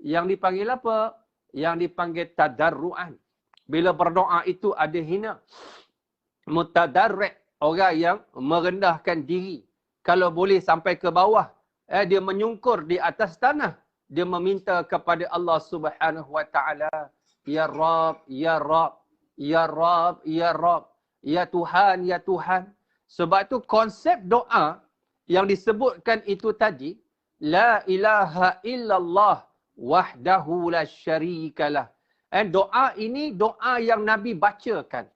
Yang dipanggil apa? Yang dipanggil tadarruan. Bila berdoa itu ada hina. Mutadarri', orang yang merendahkan diri. Kalau boleh sampai ke bawah. Dia menyungkur di atas tanah. Dia meminta kepada Allah Subhanahu wa taala, ya Rab, ya Rab, ya Rab, ya Rab, ya Tuhan, ya Tuhan. Sebab itu konsep doa yang disebutkan itu tadi, la ilaha illallah wahdahu la syarikalah. Doa ini doa yang Nabi bacakan,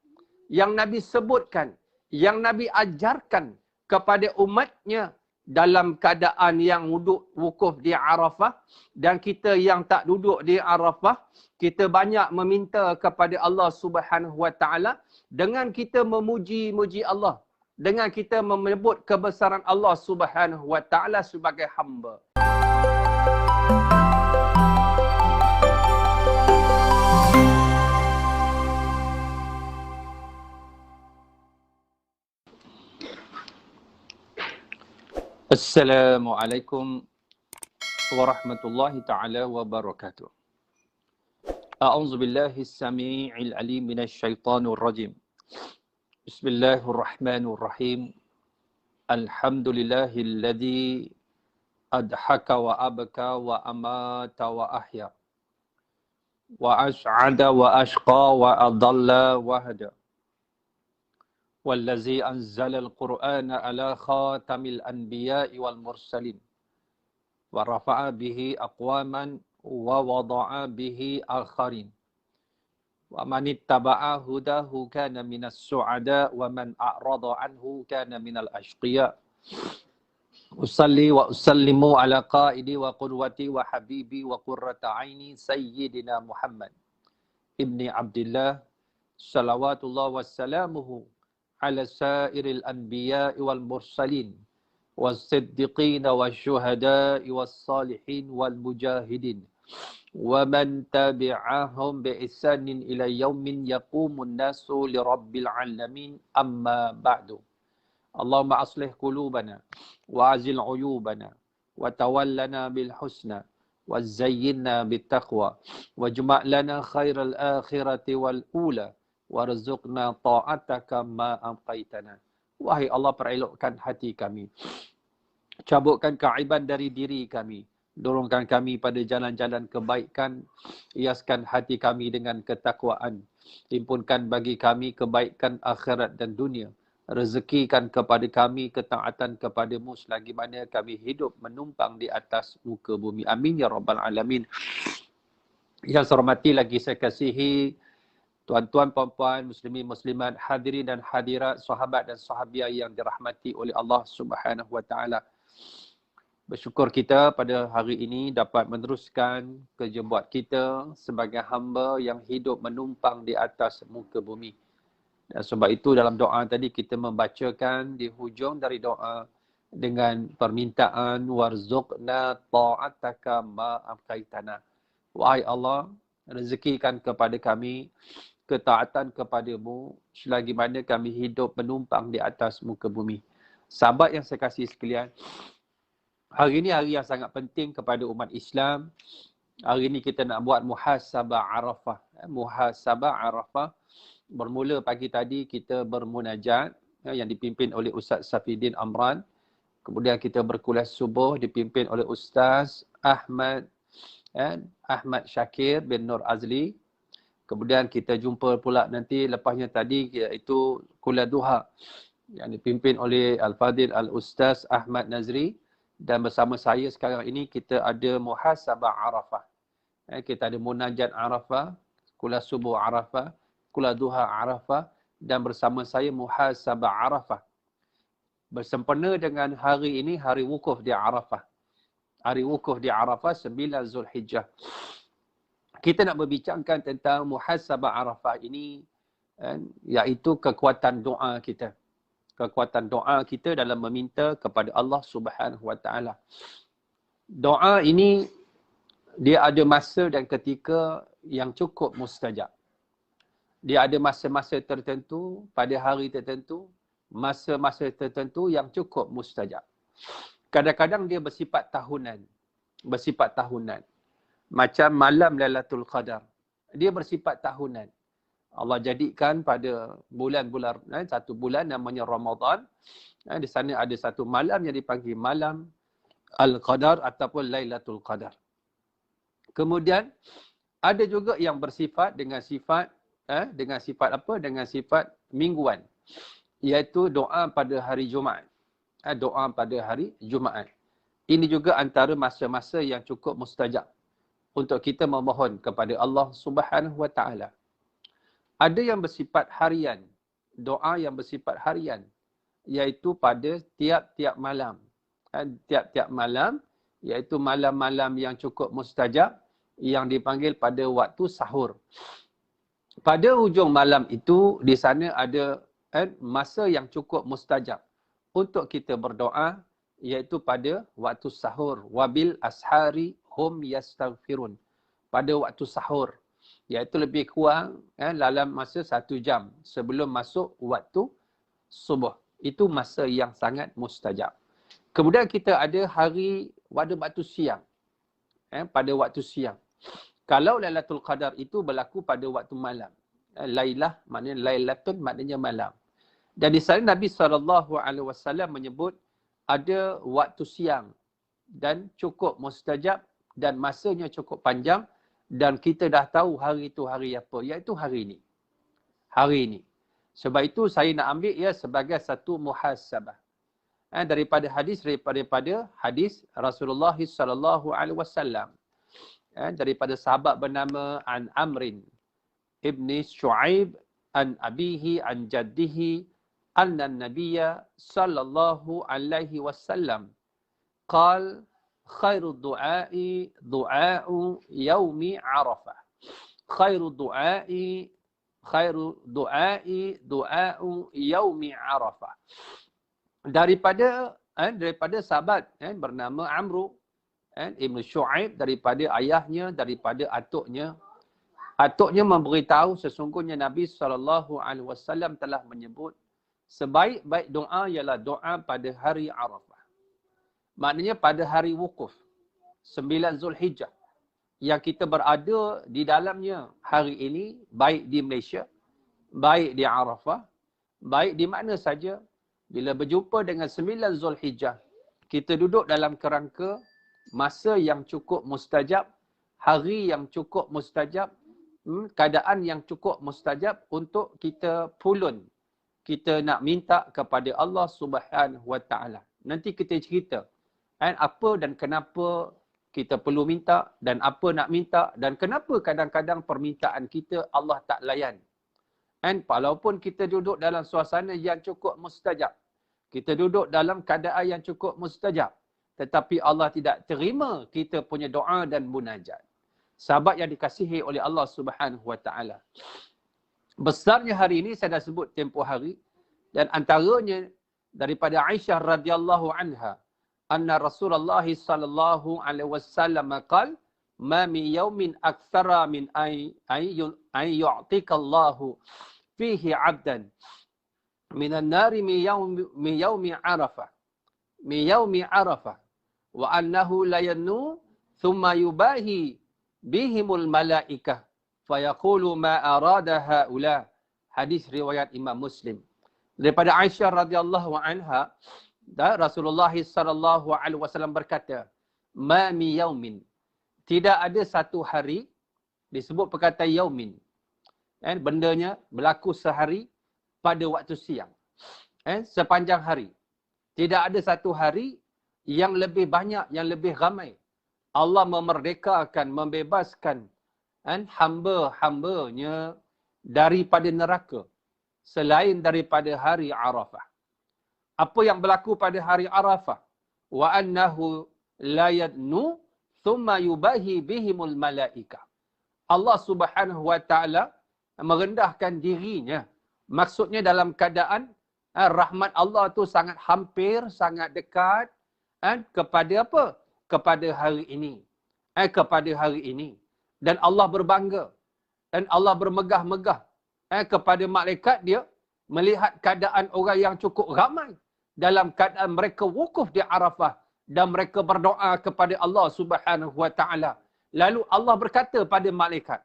yang Nabi sebutkan, yang Nabi ajarkan kepada umatnya dalam keadaan yang wukuf di Arafah. Dan kita yang tak duduk di Arafah, kita banyak meminta kepada Allah Subhanahu wa taala dengan kita memuji-muji Allah, dengan kita menyebut kebesaran Allah Subhanahu wa taala sebagai hamba. Assalamualaikum warahmatullahi ta'ala wabarakatuh. A'udzu billahi as-sami'il 'alim minasy syaithanir rajim. Bismillahirrahmanirrahim. Alhamdulillahilladzi adhaka wa abka wa amata wa ahya. Wa as'ada wa ashqa wa adalla wa hada. والذي أنزل القرآن على خاتم الأنبياء والمرسلين ورفع به أقواما ووضع به آخرين ومن اتبع هداه كان من السعداء ومن أعرض عنه كان من الأشقياء أصلي وأسلم على قائدي وقدوتي وحبيبي وقرة عيني سيدنا محمد ابن عبد الله صلوات الله وسلامه على سائر الأنبياء والمرسلين والصديقين والشهداء والصالحين والمجاهدين ومن تبعهم بإحسان إلى يوم يقوم الناس لرب العالمين أما بعد. اللهم أصلح قلوبنا وأزل عيوبنا وتولنا بالحسنى وزينا بالتقوى واجمع لنا خير الآخرة والأولى warzuqna ta'ataka ma amqaitana. Wahai Allah, perelokkan hati kami, cabutkan keaiban dari diri kami, dorongkan kami pada jalan-jalan kebaikan, hiaskan hati kami dengan ketakwaan, himpunkan bagi kami kebaikan akhirat dan dunia, rezekikan kepada kami ketaatan kepadamu selagi mana kami hidup menumpang di atas muka bumi. Amin ya rabbal alamin. Yang saya hormati lagi saya kasihi tuan-tuan, puan-puan, muslimin, muslimat, hadirin dan hadirat, sahabat dan sahabiah yang dirahmati oleh Allah Subhanahu wa taala. Bersyukur kita pada hari ini dapat meneruskan kerja buat kita sebagai hamba yang hidup menumpang di atas muka bumi. Dan sebab itu dalam doa tadi kita membacakan di hujung dari doa dengan permintaan warzuqna ta'ataka ma amqaitana. Wahai Allah, rezekikan kepada kami ketaatan kepadamu selagi mana kami hidup menumpang di atas muka bumi. Sahabat yang saya kasih sekalian, hari ini hari yang sangat penting kepada umat Islam. Hari ini kita nak buat muhasabah Arafah. Muhasabah Arafah. Bermula pagi tadi kita bermunajat yang dipimpin oleh Ustaz Safidin Amran. Kemudian kita berkulas subuh dipimpin oleh Ustaz Ahmad Syakir bin Nur Azli. Kemudian kita jumpa pula nanti lepasnya tadi iaitu kuliah duha yang dipimpin oleh Al-Fadil Al-Ustaz Ahmad Nazri. Dan bersama saya sekarang ini kita ada muhasabah Arafah. Kita ada munajat Arafah, kuliah subuh Arafah, kuliah duha Arafah, dan bersama saya muhasabah Arafah. Bersempena dengan hari ini, hari wukuf di Arafah. Hari wukuf di Arafah 9 Zulhijjah. Kita nak berbincangkan tentang muhasabah Arafah ini, iaitu kekuatan doa kita. Kekuatan doa kita dalam meminta kepada Allah Subhanahu wa taala. Doa ini dia ada masa dan ketika yang cukup mustajab. Dia ada masa-masa tertentu, pada hari tertentu, masa-masa tertentu yang cukup mustajab. Kadang-kadang dia bersifat tahunan. macam malam Lailatul Qadar. Dia bersifat tahunan. Allah jadikan pada bulan-bulan, satu bulan namanya Ramadan. Di sana ada satu malam yang dipanggil malam Al-Qadar ataupun Lailatul Qadar. Kemudian ada juga yang bersifat dengan sifat apa? Dengan sifat mingguan, iaitu doa pada hari Jumaat. Doa pada hari Jumaat. Ini juga antara masa-masa yang cukup mustajab untuk kita memohon kepada Allah Subhanahu Wa Taala. Ada yang bersifat harian, doa yang bersifat harian, iaitu pada tiap-tiap malam. Tiap-tiap malam, iaitu malam-malam yang cukup mustajab, yang dipanggil pada waktu sahur. Pada hujung malam itu, di sana ada masa yang cukup mustajab untuk kita berdoa, iaitu pada waktu sahur. Wabil ashari hum yastaghfirun. Pada waktu sahur. Iaitu lebih kurang dalam masa 1 jam sebelum masuk waktu subuh. Itu masa yang sangat mustajab. Kemudian kita ada hari pada waktu siang. Pada waktu siang. Kalau Lailatul Qadar itu berlaku pada waktu malam. Lailah maknanya Lailatun maknanya malam. Dan di sana Nabi SAW menyebut ada waktu siang dan cukup mustajab dan masanya cukup panjang. Dan kita dah tahu hari itu hari apa, iaitu hari ini. Hari ini. Sebab itu saya nak ambil ia sebagai satu muhasabah. Daripada hadis Rasulullah sallallahu alaihi wasallam. Daripada sahabat bernama An Amrin ibni Shu'aib an abihi an jaddihi anna an-nabiyya sallallahu alaihi wasallam qala khairu du'ai du'a'u yaumi Arafah. Khairu du'ai du'a'u yaumi Arafah. Daripada sahabat bernama Amru Ibn Shu'aib, daripada ayahnya, daripada atuknya. Atuknya memberitahu sesungguhnya Nabi SAW telah menyebut sebaik-baik doa ialah doa pada hari Arafah. Maknanya pada hari wukuf, 9 Zulhijjah, yang kita berada di dalamnya hari ini, baik di Malaysia, baik di Arafah, baik di mana saja, bila berjumpa dengan 9 Zulhijjah, kita duduk dalam kerangka masa yang cukup mustajab, hari yang cukup mustajab, keadaan yang cukup mustajab untuk kita pulun. Kita nak minta kepada Allah Subhanahu Wa Taala. Nanti kita cerita apa dan kenapa kita perlu minta dan apa nak minta dan kenapa kadang-kadang permintaan kita Allah tak layan. Walaupun kita duduk dalam suasana yang cukup mustajab, kita duduk dalam keadaan yang cukup mustajab, tetapi Allah tidak terima kita punya doa dan munajat. Sahabat yang dikasihi oleh Allah Subhanahu Wa Taala. Besarnya hari ini saya dah sebut tempoh hari, dan antaranya daripada Aisyah radhiyallahu anha, anna Rasulullah sallallahu alaihi wasallam qala ma min yawmin aktsara min ay yu'tika Allahu fihi 'abdan min an-nari min yawmi Arafah wa annahu la yannu thumma yubahi bihimul malaikah fayaqulu ma arada haula. Hadis riwayat Imam Muslim. Daripada Aisyah radhiyallahu anha, Rasulullah sallallahu alaihi wasallam berkata, ma mi yaumin, tidak ada satu hari, disebut perkataan yaumin, bendanya berlaku sehari pada waktu siang, sepanjang hari. Tidak ada satu hari yang lebih banyak, yang lebih ramai Allah memerdekakan, membebaskan hamba-hambanya daripada neraka selain daripada hari Arafah. Apa yang berlaku pada hari Arafah? Wa annahu la yadnu thumma yubahi bihimul malaikah. Allah Subhanahu Wa Taala merendahkan dirinya. Maksudnya dalam keadaan rahmat Allah tu sangat hampir, sangat dekat kepada apa? Kepada hari ini. Kepada hari ini. Dan Allah berbangga. Dan Allah bermegah-megah kepada malaikat dia melihat keadaan orang yang cukup ramai dalam keadaan mereka wukuf di Arafah dan mereka berdoa kepada Allah Subhanahu Wa Taala Lalu Allah berkata pada malaikat.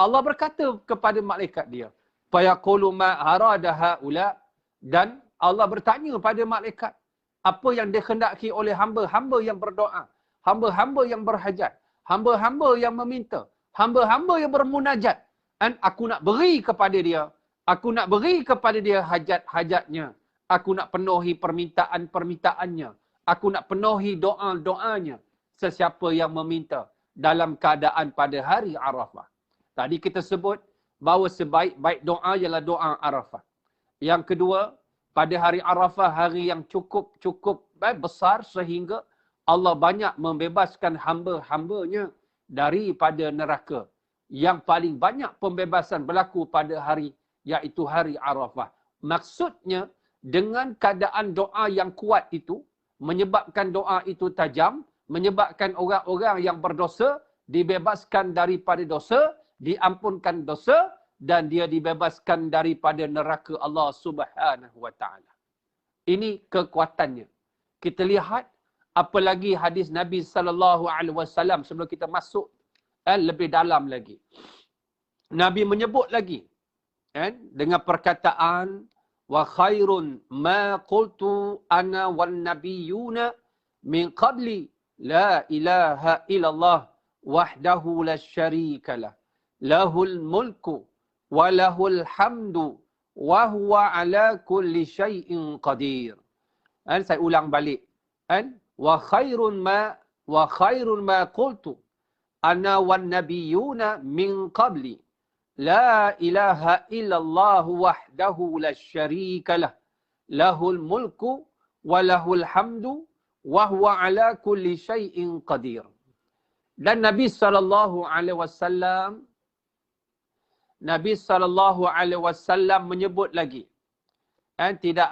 Allah berkata kepada malaikat dia. Fayaqulu ma arada haula. Dan Allah bertanya pada malaikat. Apa yang dikhendaki oleh hamba-hamba yang berdoa. Hamba-hamba yang berhajat. Hamba-hamba yang meminta. Hamba-hamba yang bermunajat. Dan aku nak beri kepada dia. Aku nak beri kepada dia hajat-hajatnya. Aku nak penuhi permintaan-permintaannya. Aku nak penuhi doa-doanya. Sesiapa yang meminta dalam keadaan pada hari Arafah. Tadi kita sebut bahawa sebaik-baik doa ialah doa Arafah. Yang kedua, pada hari Arafah, hari yang cukup besar sehingga Allah banyak membebaskan hamba-hambanya daripada neraka. Yang paling banyak pembebasan berlaku pada hari, iaitu hari Arafah. Maksudnya, dengan keadaan doa yang kuat itu, menyebabkan doa itu tajam, menyebabkan orang-orang yang berdosa dibebaskan daripada dosa, diampunkan dosa, dan dia dibebaskan daripada neraka Allah Subhanahu wa taala. Ini kekuatannya. Kita lihat apalagi hadis Nabi sallallahu alaihi wasallam sebelum kita masuk lebih dalam lagi. Nabi menyebut lagi dengan perkataan wa khairun ma qultu ana wan nabiyyuna min qabli la ilaha illallah wahdahu la syarika lah lahul mulku wa lahul hamdu wa huwa ala kulli syai'in qadir. Saya ulang balik. Wa khairun ma qultu ana wan nabiyyuna min qabli la ilaha illallah wahdahu la syarika lah lahul mulku wa lahul hamdu wa huwa ala kulli syai'in qadir. Dan Nabi sallallahu alaihi wasallam menyebut lagi, tidak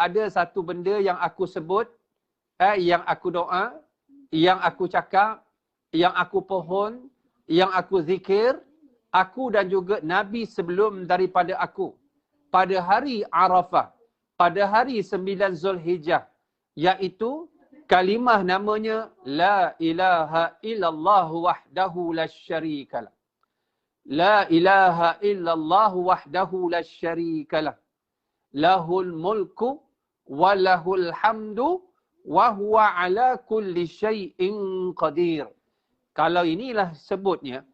ada satu benda yang aku sebut, yang aku doa, yang aku cakap, yang aku pohon, yang aku zikir, aku dan juga Nabi sebelum daripada aku, pada hari Arafah, pada hari 9 Zulhijjah, iaitu kalimah namanya La ilaha illallah wahdahu la syarika lah. La ilaha illallah wahdahu la syarika lah. Lahul mulku wa lahul hamdu wa huwa ala kulli syai'in qadir. Kalau inilah sebutnya,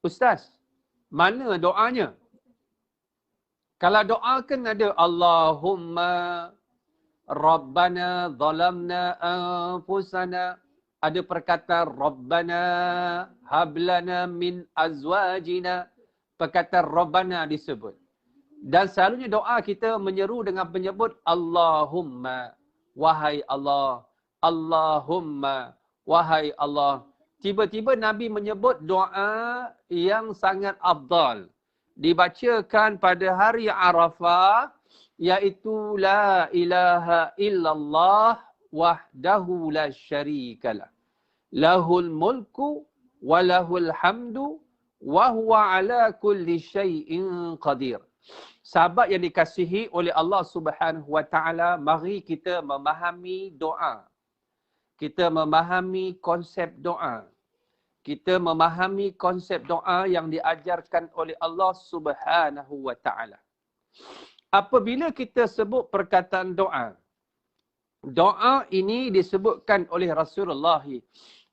Ustaz, mana doanya? Kalau doa kan ada Allahumma Rabbana zalamna anfusana. Ada perkataan Rabbana hablana min azwajina. Perkataan Rabbana disebut. Dan selalunya doa kita menyeru dengan menyebut Allahumma, wahai Allah. Allahumma, wahai Allah. Tiba-tiba Nabi menyebut doa yang sangat afdal. Dibacakan pada hari Arafah, iaitu La ilaha illallah wahdahu la syarika lah. Lahul mulku wa lahul hamdu wa huwa ala kulli syai'in qadir. Sahabat yang dikasihi oleh Allah Subhanahu wa taala, mari kita memahami doa. Kita memahami konsep doa. Kita memahami konsep doa yang diajarkan oleh Allah Subhanahu wa taala. Apabila kita sebut perkataan doa, doa ini disebutkan oleh Rasulullah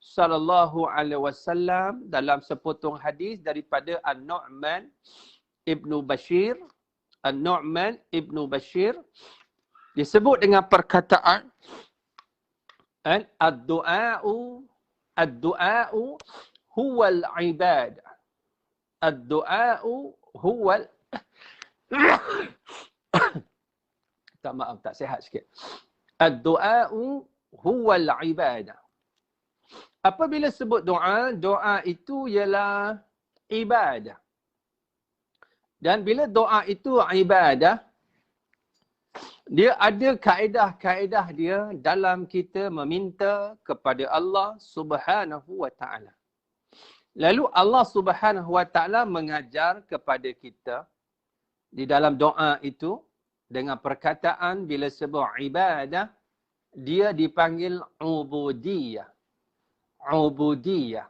sallallahu alaihi wasallam dalam sepotong hadis daripada An-Nu'man Ibnu Bashir. An-Nu'man Ibnu Bashir disebut dengan perkataan ad-du'a'u huwal ibadah. Ad-du'a'u huwal tak maaf, tak sihat sikit. Ad-du'a'u huwal ibadah. Apabila sebut doa, doa itu ialah ibadah. Dan bila doa itu ibadah, dia ada kaedah-kaedah dia dalam kita meminta kepada Allah Subhanahu wa taala. Lalu Allah Subhanahu wa taala mengajar kepada kita di dalam doa itu dengan perkataan bila sebut ibadah, dia dipanggil ubudiyah. ubudiyah.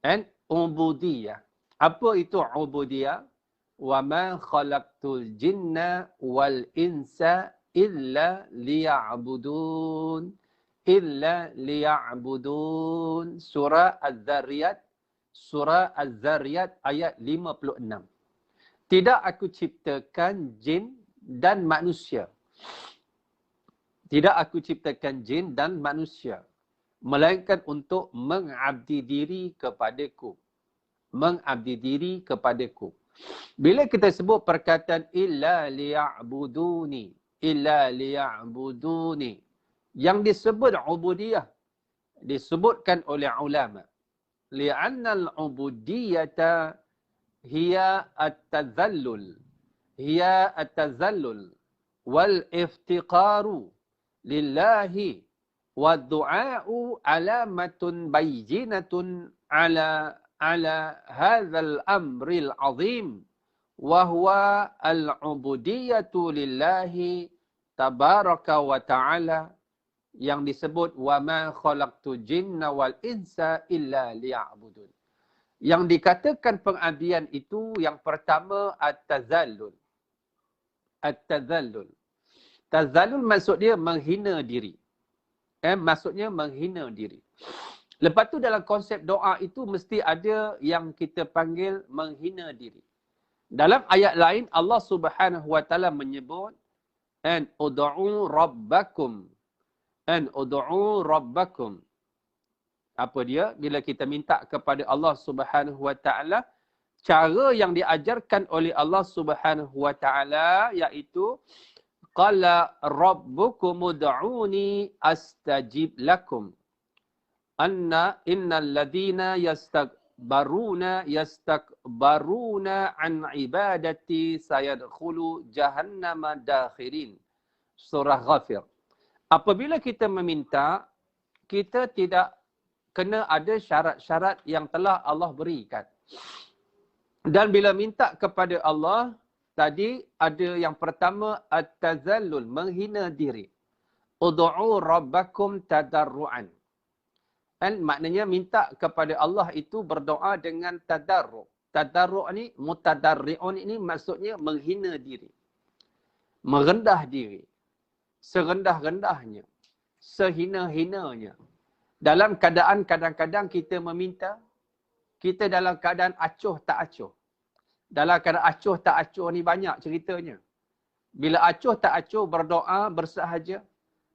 And ubudiyah. Apa itu ubudiyah? Wa ma khalaqtul jinna wal insa illa liya'budun. Illa liya'budun. Surah Az-Zariyat. Surah Az-Zariyat ayat 56. Tidak aku ciptakan jin dan manusia. Tidak aku ciptakan jin dan manusia. Melainkan untuk mengabdi diri kepadaku. Mengabdi diri kepadaku. Bila kita sebut perkataan illa liya'buduni. Illa liya'buduni. Yang disebut ubudiyah. Disebutkan oleh ulama. Li'annal ubudiyata hiya at-tazallul. Hiya at-tazallul. Wal iftiqaru. Lillahi wa du'a'u alamatun bayyinatun ala hadzal amril azim wa huwa al-ubudiyatu lillahi tabaraka wa ta'ala yang disebut wa ma khalaqtu jinna wal insa illa liya'budun. Yang dikatakan pengabdian itu yang pertama at-tazallul. At-tazallul. Tazallul maksud dia menghina diri. Maksudnya menghina diri. Lepas tu dalam konsep doa itu mesti ada yang kita panggil menghina diri. Dalam ayat lain Allah Subhanahu wa taala menyebut an ud'u rabbakum. An ud'u rabbakum. Apa dia? Bila kita minta kepada Allah Subhanahu wa taala, cara yang diajarkan oleh Allah Subhanahu wa taala iaitu qala rabbukum ud'uni astajib lakum. Anna innal ladhina yastakbaruna an ibadati sayadkhulu jahannama dakhirin. Surah Ghafir. Apabila kita meminta, kita tidak kena ada syarat-syarat yang telah Allah berikan. Dan bila minta kepada Allah, tadi ada yang pertama at-tazallul, menghina diri. Ud'u rabbakum tadarruan. Dan maknanya minta kepada Allah itu berdoa dengan tadarru'. Tadarru' ni, mutadarri'un ini maksudnya menghina diri. Merendah diri. Serendah-rendahnya. Sehina-hinanya. Dalam keadaan kadang-kadang kita meminta, kita dalam keadaan acuh tak acuh. Dalam keadaan acuh tak acuh ni banyak ceritanya. Bila acuh tak acuh berdoa bersahaja,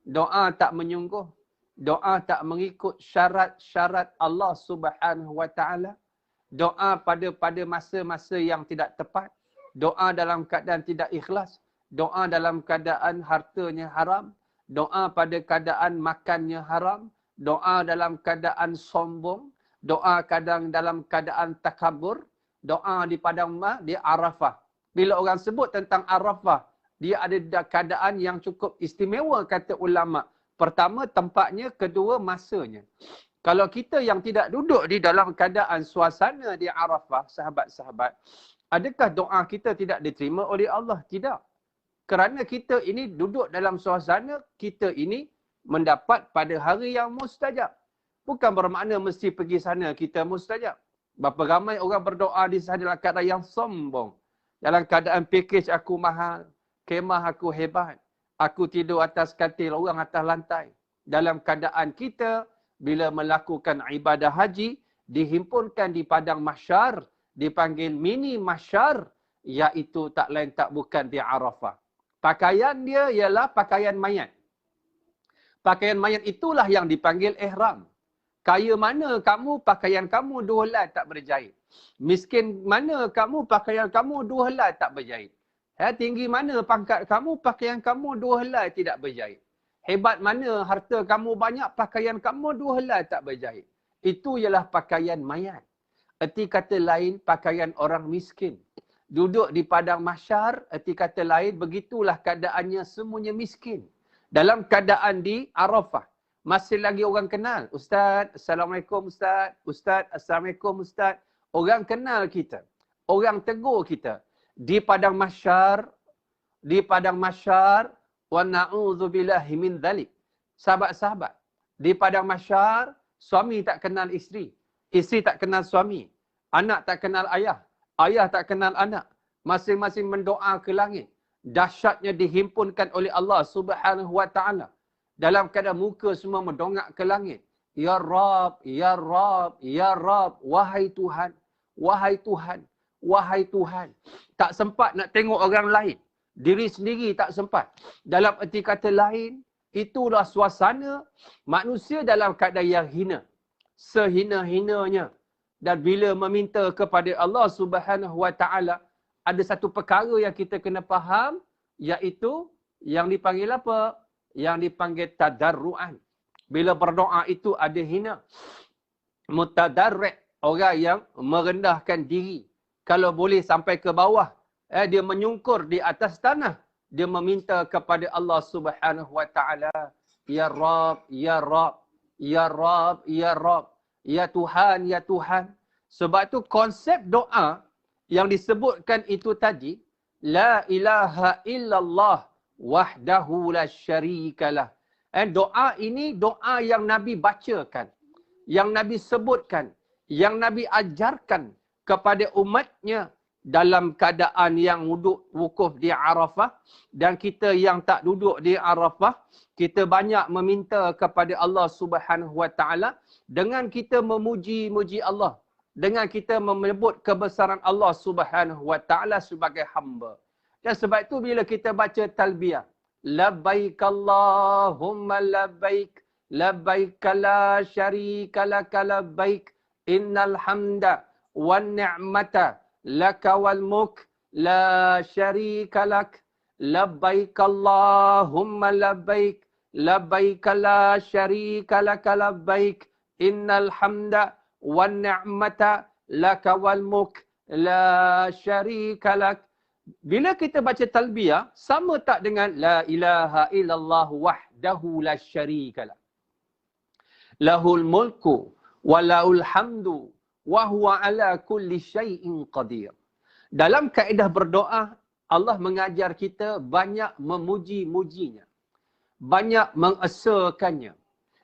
doa tak menyungguh, doa tak mengikut syarat-syarat Allah Subhanahu wa taala, doa pada masa-masa yang tidak tepat, doa dalam keadaan tidak ikhlas, doa dalam keadaan hartanya haram, doa pada keadaan makannya haram, doa dalam keadaan sombong, doa kadang dalam keadaan takabur, doa di padang mahsyar, di Arafah. Bila orang sebut tentang Arafah, dia ada keadaan yang cukup istimewa kata ulama. Pertama tempatnya, kedua masanya. Kalau kita yang tidak duduk di dalam keadaan suasana di Arafah, sahabat-sahabat, adakah doa kita tidak diterima oleh Allah? Tidak. Kerana kita ini duduk dalam suasana, kita ini mendapat pada hari yang mustajab. Bukan bermakna mesti pergi sana kita mustajab. Berapa ramai orang berdoa di sana dalam keadaan yang sombong. Dalam keadaan pakej aku mahal, kemah aku hebat, aku tidur atas katil, orang atas lantai. Dalam keadaan kita, bila melakukan ibadah haji, dihimpunkan di padang mahsyar, dipanggil mini mahsyar, iaitu tak lain tak bukan di Arafah. Pakaian dia ialah pakaian mayat. Pakaian mayat itulah yang dipanggil ihram. Kaya mana kamu, pakaian kamu 2 helai tak berjahit. Miskin mana kamu, pakaian kamu 2 helai tak berjahit. Tinggi mana pangkat kamu, pakaian kamu 2 helai tidak berjahit. Hebat mana harta kamu banyak, pakaian kamu 2 helai tak berjahit. Itu ialah pakaian mayat. Erti kata lain, pakaian orang miskin. Duduk di padang mahsyar, erti kata lain, begitulah keadaannya semuanya miskin. Dalam keadaan di Arafah. Masih lagi orang kenal. Ustaz, Assalamualaikum Ustaz. Ustaz, Assalamualaikum Ustaz. Orang kenal kita. Orang tegur kita. Di padang mahsyar, wa na'udzubillahi min dzalik. Sahabat-sahabat, di padang mahsyar Suami tak kenal isteri. Isteri tak kenal suami. Anak tak kenal ayah. Ayah tak kenal anak. Masing-masing mendoa ke langit. Dahsyatnya dihimpunkan oleh Allah Subhanahu wa taala. Dalam keadaan muka semua mendongak ke langit. Ya Rab, Ya Rab, Ya Rab. Wahai Tuhan, wahai Tuhan, wahai Tuhan. Tak sempat nak tengok orang lain. Diri sendiri tak sempat. Dalam erti kata lain, itulah suasana manusia dalam keadaan yang hina. Sehina-hinanya. Dan bila meminta kepada Allah Subhanahu wa taala, ada satu perkara yang kita kena faham, iaitu yang dipanggil apa? Yang dipanggil tadarruan. Bila berdoa itu ada hina. Mutadarri', orang yang merendahkan diri. Kalau boleh sampai ke bawah, dia menyungkur di atas tanah. Dia meminta kepada Allah Subhanahu wa taala, Ya Rab, Ya Rab, Ya Rab, Ya Rab, Ya Tuhan, Ya Tuhan. Sebab tu konsep doa yang disebutkan itu tadi, La ilaha illallah wahdahu la syarikalah. Doa ini doa yang Nabi bacakan, yang Nabi sebutkan, yang Nabi ajarkan kepada umatnya dalam keadaan yang duduk wukuf di Arafah. Dan kita yang tak duduk di Arafah, kita banyak meminta kepada Allah Subhanahu wa taala dengan kita memuji-muji Allah, dengan kita menyebut kebesaran Allah Subhanahu wa taala sebagai hamba. Dan sebab itu bila kita baca talbiyah, labbaik Allahumma labbaik, labbaik la syarika laka labbaik, innal hamda wan ni'mata laka wal mulk la syarika lak, labbaik Allahumma labbaik, labbaik la syarika laka labbaik, innal hamda wan ni'mata laka wal mulk la syarika lak. Bila kita baca talbiyah, sama tak dengan la ilaha illallah wahdahu la syarika lah. Lahul mulku wa lahul hamdu wa huwa ala kulli syai'in qadir. Dalam kaedah berdoa, Allah mengajar kita banyak memuji-mujinya. Banyak mengesakannya.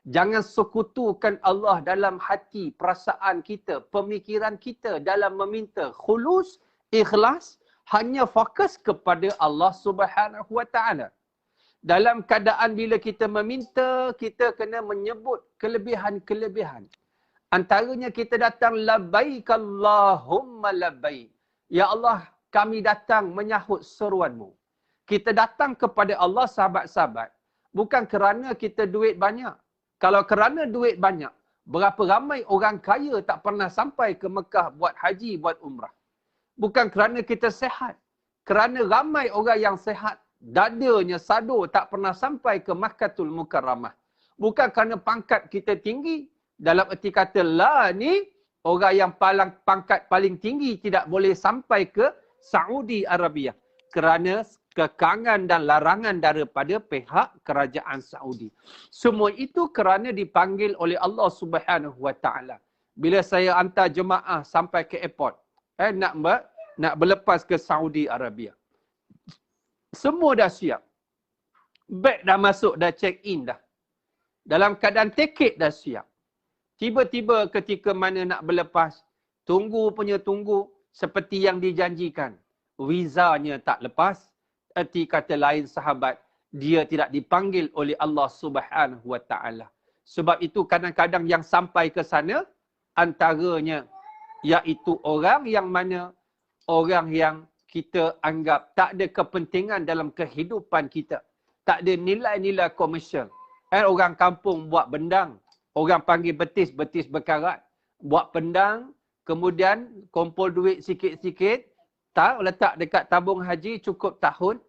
Jangan sekutukan Allah dalam hati, perasaan kita, pemikiran kita dalam meminta. Khulus, ikhlas, hanya fokus kepada Allah Subhanahu wa taala. Dalam keadaan bila kita meminta, kita kena menyebut kelebihan-kelebihan. Antaranya kita datang labbaik Allahumma labbaik. Ya Allah, kami datang menyahut seruanmu. Kita datang kepada Allah, sahabat-sahabat, bukan kerana kita duit banyak. Kalau kerana duit banyak, berapa ramai orang kaya tak pernah sampai ke Mekah buat haji, buat umrah. Bukan kerana kita sehat. Kerana ramai orang yang sehat, dadanya sado tak pernah sampai ke Makkahul Mukarramah. Bukan kerana pangkat kita tinggi. Dalam erti kata la ni, orang yang pangkat paling tinggi tidak boleh sampai ke Saudi Arabia. Kerana kekangan dan larangan daripada pihak kerajaan Saudi. Semua itu kerana dipanggil oleh Allah Subhanahu wa taala. Bila saya hantar jemaah sampai ke airport, nak berlepas ke Saudi Arabia. Semua dah siap. Beg dah masuk, dah check in dah. Dalam keadaan tiket dah siap. Tiba-tiba ketika mana nak berlepas, tunggu seperti yang dijanjikan. Vizanya tak lepas. Erti kata lain sahabat, dia tidak dipanggil oleh Allah Subhanahu wa taala. Sebab itu kadang-kadang yang sampai ke sana, antaranya iaitu orang yang mana orang yang kita anggap tak ada kepentingan dalam kehidupan kita. Tak ada nilai-nilai komersial. Orang kampung buat bendang. Orang panggil betis berkarat. Buat pendang. Kemudian kumpul duit sikit-sikit. Letak dekat tabung haji cukup tahun.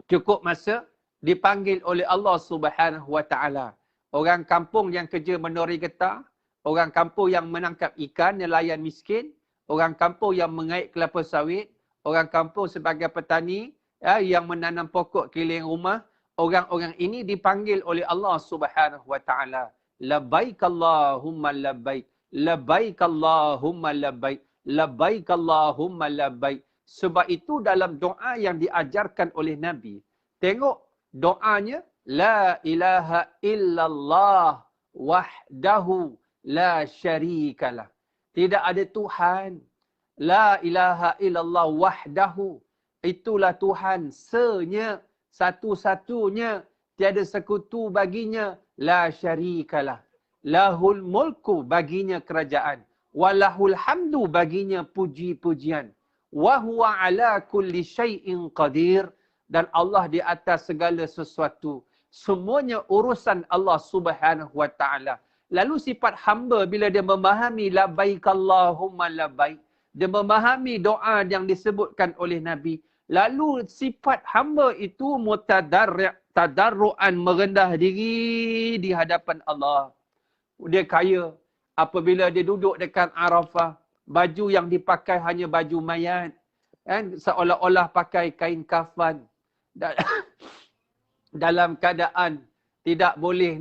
Cukup masa. Dipanggil oleh Allah Subhanahu wa taala. Orang kampung yang kerja menori getah. Orang kampung yang menangkap ikan, nelayan miskin. Orang kampung yang mengait kelapa sawit, orang kampung sebagai petani yang menanam pokok keliling rumah, orang-orang ini dipanggil oleh Allah Subhanahu wa taala. Labbaik Allahumma labbaik, labbaik Allahumma labbaik, labbaik Allahumma labbaik. Sebab itu dalam doa yang diajarkan oleh Nabi, tengok doanya la ilaha illallah wahdahu la syarikalah. Tidak ada Tuhan. La ilaha illallah wahdahu. Itulah Tuhan senya, satu-satunya, tiada sekutu baginya. La syarikalah. Lahul mulku, baginya kerajaan. Walahul hamdu, baginya puji-pujian. Wa huwa ala kulli syai'in qadir. Dan Allah di atas segala sesuatu. Semuanya urusan Allah Subhanahu wa ta'ala. Lalu sifat hamba bila dia memahami labbaik Allahumma labbaik, dia memahami doa yang disebutkan oleh Nabi. Lalu sifat hamba itu tadarruan, merendah diri di hadapan Allah. Dia kaya apabila dia duduk dekat Arafah, baju yang dipakai hanya baju mayat, kan, seolah-olah pakai kain kafan. Dalam keadaan tidak boleh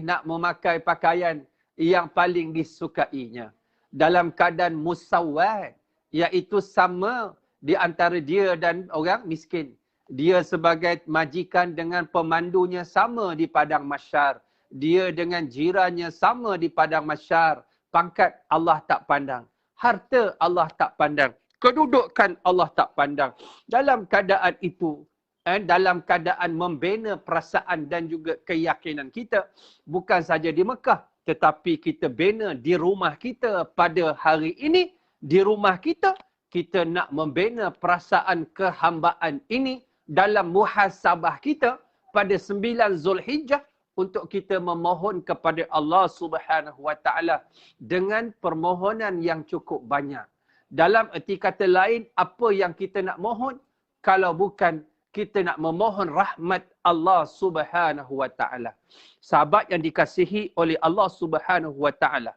nak memakai pakaian yang paling disukainya. Dalam keadaan musawwat, iaitu sama di antara dia dan orang miskin. Dia sebagai majikan dengan pemandunya sama di padang mahsyar. Dia dengan jirannya sama di padang mahsyar. Pangkat Allah tak pandang. Harta Allah tak pandang. Kedudukan Allah tak pandang. Dalam keadaan itu, dalam keadaan membina perasaan dan juga keyakinan kita, bukan saja di Mekah, tetapi kita bina di rumah kita pada hari ini. Di rumah kita, kita nak membina perasaan kehambaan ini dalam muhasabah kita pada 9 Zulhijjah untuk kita memohon kepada Allah Subhanahu wa ta'ala dengan permohonan yang cukup banyak. Dalam erti kata lain, apa yang kita nak mohon kalau bukan kita nak memohon rahmat Allah Subhanahu wa ta'ala. Sahabat yang dikasihi oleh Allah Subhanahu wa ta'ala.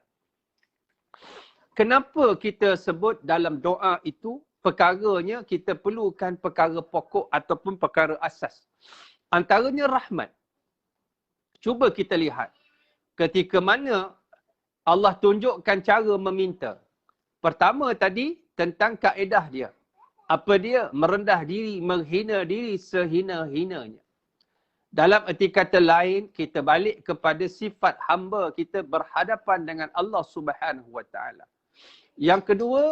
Kenapa kita sebut dalam doa itu, perkaranya kita perlukan perkara pokok ataupun perkara asas. Antaranya rahmat. Cuba kita lihat. Ketika mana Allah tunjukkan cara meminta. Pertama tadi tentang kaedah dia. Apa dia? Merendah diri, menghina diri sehina-hinanya. Dalam erti kata lain, kita balik kepada sifat hamba kita berhadapan dengan Allah Subhanahu wa ta'ala. Yang kedua,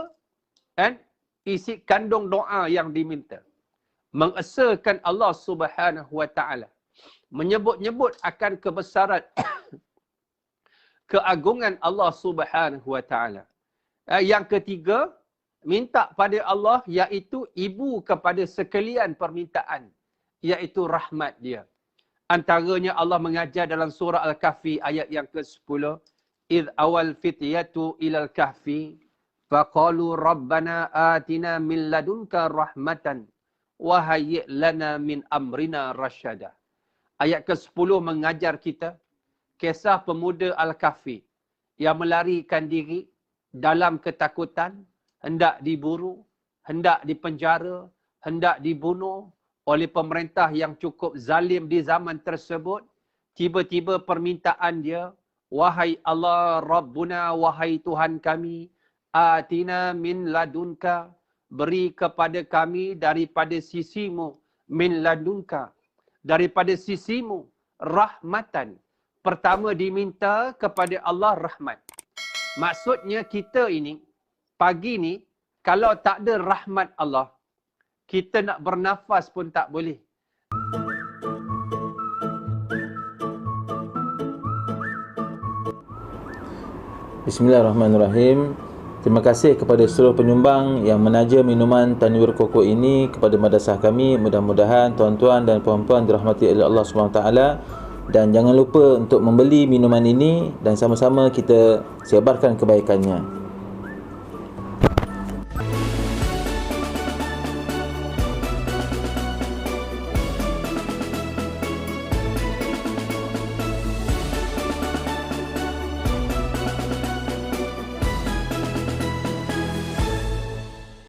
isi kandung doa yang diminta. Mengesahkan Allah Subhanahu wa ta'ala. Menyebut-nyebut akan kebesaran keagungan Allah Subhanahu wa ta'ala. Yang ketiga, minta pada Allah iaitu ibu kepada sekalian permintaan, iaitu rahmat dia. Antaranya Allah mengajar dalam surah Al-Kahfi ayat yang ke-10, "Idh awal fityatu ilal kahfi faqalu rabbana atina min ladunka rahmatan wa hayyi' lana min amrina rasyada." Ayat ke-10 mengajar kita kisah pemuda Al-Kahfi yang melarikan diri dalam ketakutan, hendak diburu, hendak dipenjara, hendak dibunuh oleh pemerintah yang cukup zalim di zaman tersebut. Tiba-tiba permintaan dia, "Wahai Allah Rabbuna, wahai Tuhan kami, atina min ladunka, beri kepada kami daripada sisimu, min ladunka, daripada sisimu, rahmatan." Pertama diminta kepada Allah rahmat. Maksudnya kita ini, pagi ni, kalau tak ada rahmat Allah, kita nak bernafas pun tak boleh. Bismillahirrahmanirrahim. Terima kasih kepada seluruh penyumbang yang menaja minuman Tanwir Koko ini kepada madrasah kami. Mudah-mudahan tuan-tuan dan puan-puan dirahmati oleh Allah SWT. Dan jangan lupa untuk membeli minuman ini dan sama-sama kita sebarkan kebaikannya.